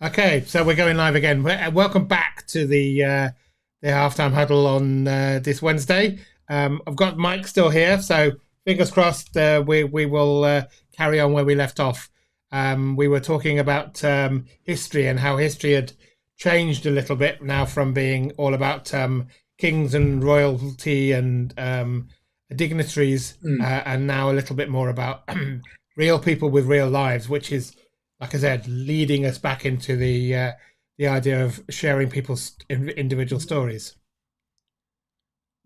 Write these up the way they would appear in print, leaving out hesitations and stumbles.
Okay, so we're going live again. Welcome back to the halftime huddle on this Wednesday. I've got Mike still here, so fingers crossed. We will carry on where we left off. We were talking about history and how history had changed a little bit now from being all about kings and royalty and dignitaries, and now a little bit more about real people with real lives, which is, like I said, leading us back into the idea of sharing people's individual stories.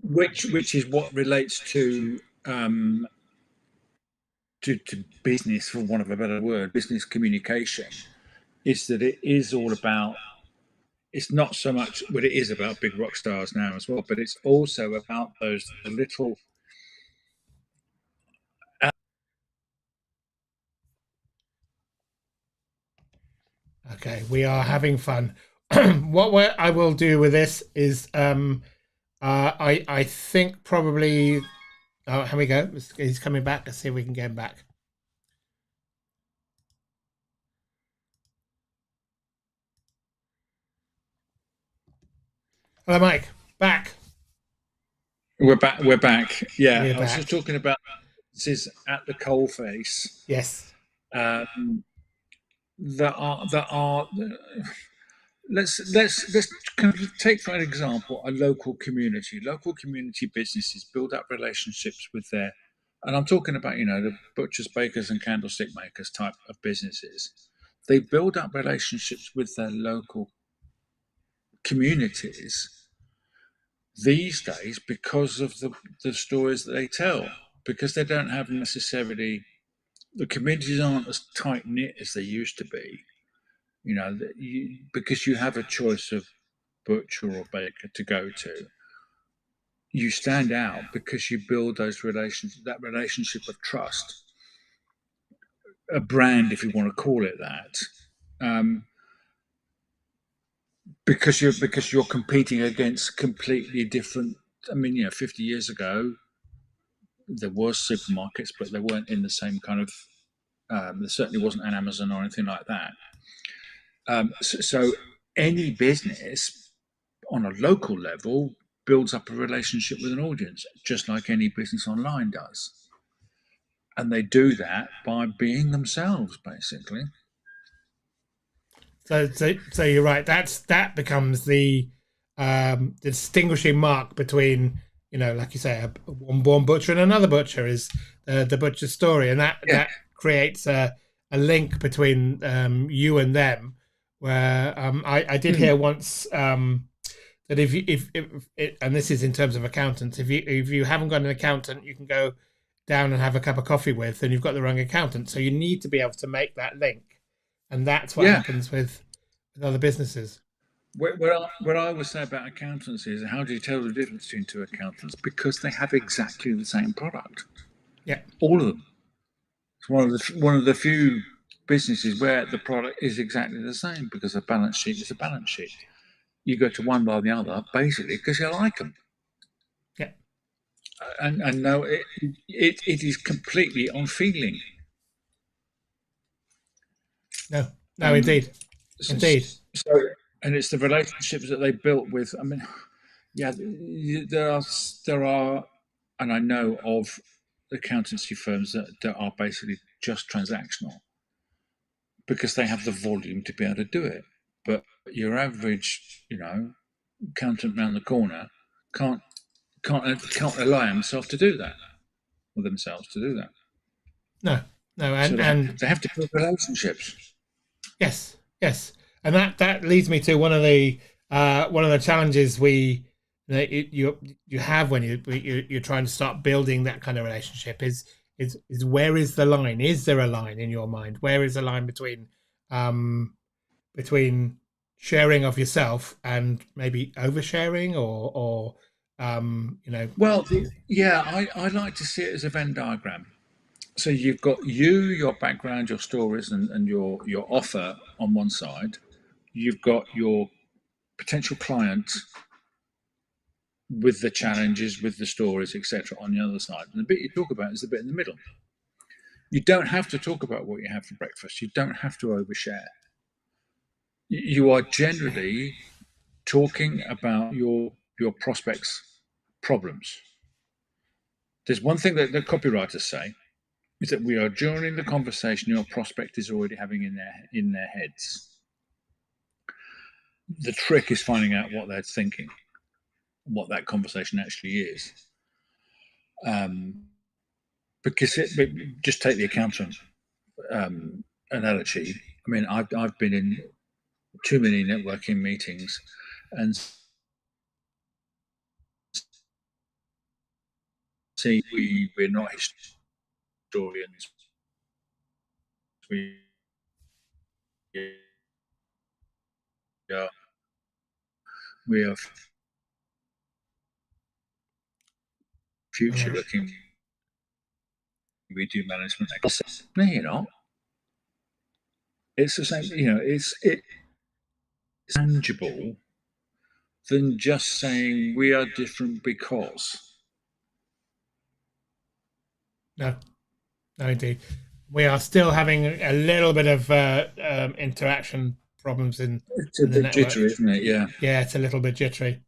Which is what relates to business, for want of a better word, business communication, is that it is all about. It's not so much what it is about big rock stars now as well, but it's also about those little. Okay, we are having fun. I will do with this is I think probably. Oh, here we go. He's coming back. Let's see if we can get him back. Hello, Mike. Back. We're back. We're back. Yeah, We're I was just back. talking about this is at the coalface. Yes. Um, that are let's take for an example a local community. Local community businesses build up relationships with their, and I'm talking about the butchers, bakers, and candlestick makers type of businesses. They build up relationships with their local communities these days because of the stories that they tell. Because they don't have necessarily, the communities aren't as tight knit as they used to be. Because you have a choice of butcher or baker to go to, you stand out because you build those relations, that relationship of trust, a brand, if you want to call it that, um, because you're competing against completely different. I mean, 50 years ago there was supermarkets, but they weren't in the same kind of. There certainly wasn't an Amazon or anything like that. So any business on a local level builds up a relationship with an audience, just like any business online does. And they do that by being themselves, basically. So you're right. That becomes the distinguishing mark between, like you say, one butcher and another butcher is the butcher's story, and that Yeah, that creates a link between you and them. Where I did mm, hear once that if and this is in terms of accountants, if you haven't got an accountant, you can go down and have a cup of coffee with, and you've got the wrong accountant. So you need to be able to make that link, and that's what yeah. happens with other businesses. What I would say about accountants is, how do you tell the difference between two accountants? Because they have exactly the same product, Yeah. all of them. It's one of the few businesses where the product is exactly the same, because a balance sheet is a balance sheet. You go to one or the other basically because you like them, Yeah. and no, it is completely on feeling. No. No. Um, Indeed. Indeed. so, and it's the relationships that they built with. I mean, yeah, there are, and I know of accountancy firms that are basically just transactional because they have the volume to be able to do it. But your average, accountant round the corner can't can't rely on himself to do that, or themselves to do that. No. No. So And they have, and they have to build relationships. yes. Yes. And that leads me to one of the challenges you have when you're trying to start building that kind of relationship is where is the line? Is there a line in your mind? Where is the line um between sharing of yourself and maybe oversharing or Well, yeah, I like to see it as a Venn diagram. So you've got you, your background, your stories, and your offer on one side. You've got your potential client with the challenges, with the stories, etc., on the other side. And the bit you talk about is the bit in the middle. You don't have to talk about what you have for breakfast. You don't have to overshare. you are generally talking about your prospects' problems. There's one thing that the copywriters say is that we are during the conversation your prospect is already having in their heads. The trick is finding out what they're thinking, what that conversation actually is. Because just take the accountant analogy. I mean, I've been in too many networking meetings, and see we're not historians. We are we are future looking. We do management. No, you're not. It's the same. It's tangible than just saying we are different because. No, no, indeed. We are still having a little bit of interaction problems in It's a the bit network. jittery, isn't it? Yeah. Yeah, it's a little bit jittery.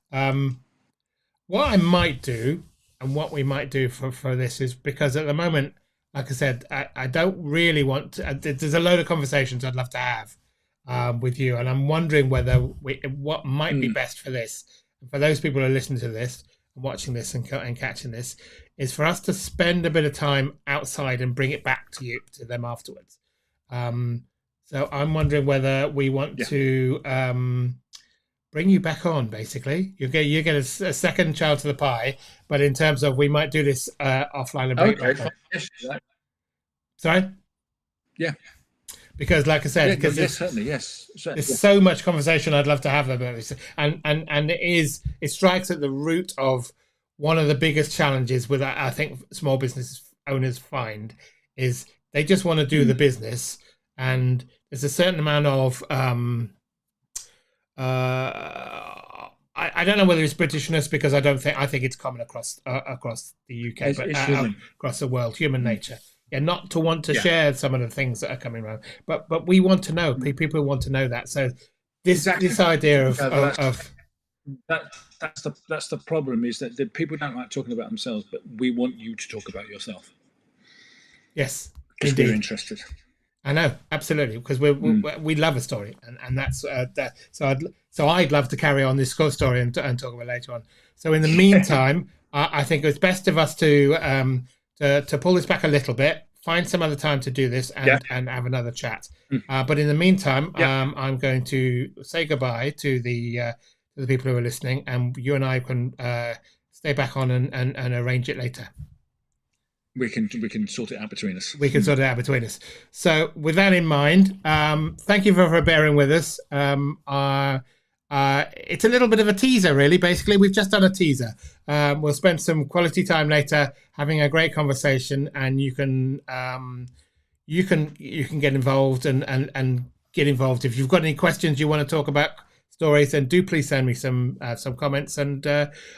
What I might do, and what we might do for this is, because at the moment, like I said, I don't really want to, there's a load of conversations I'd love to have with you, and I'm wondering whether what might be best for this, for those people who are listening to this and watching this and catching this, is for us to spend a bit of time outside and bring it back to them afterwards. So I'm wondering whether we want to bring you back on. Basically, you get a second child to the pie, but in terms of, we might do this offline and bring it back on. Yes, Sorry. Yeah. Because, like I said, certainly, yes. There's so much conversation I'd love to have about this, and it strikes at the root of one of the biggest challenges with, I think, small business owners find, is they just want to do the business, and there's a certain amount of I don't know whether it's Britishness, because I think it's common across the UK, but across the world, human nature. Yeah, not to want to share some of the things that are coming around, but we want to know. People want to know that. So this idea of that's the problem, is that the people don't like talking about themselves, but we want you to talk about yourself. Yes, because we're interested. I know, absolutely, because we love a story, and that's that. So I'd love to carry on this story and talk about it later on. So in the meantime, I think it's best of us to pull this back a little bit, find some other time to do this, and have another chat. But in the meantime, I'm going to say goodbye to the people who are listening, and you and I can stay back on and arrange it later. We can sort it out between us. We can sort it out between us. So with that in mind, thank you for bearing with us. It's a little bit of a teaser, really. Basically, we've just done a teaser. We'll spend some quality time later having a great conversation, and you can get involved and get involved. If you've got any questions you want to talk about stories, then do please send me some comments, and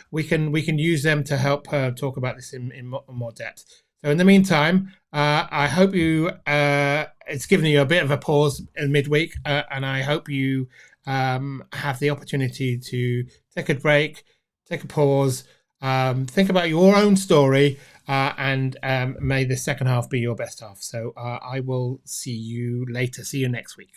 we can use them to help talk about this in more depth. So in the meantime, I hope it's given you a bit of a pause in midweek, and I hope you have the opportunity to take a break, take a pause, think about your own story, and may the second half be your best half. So I will see you later. See you next week.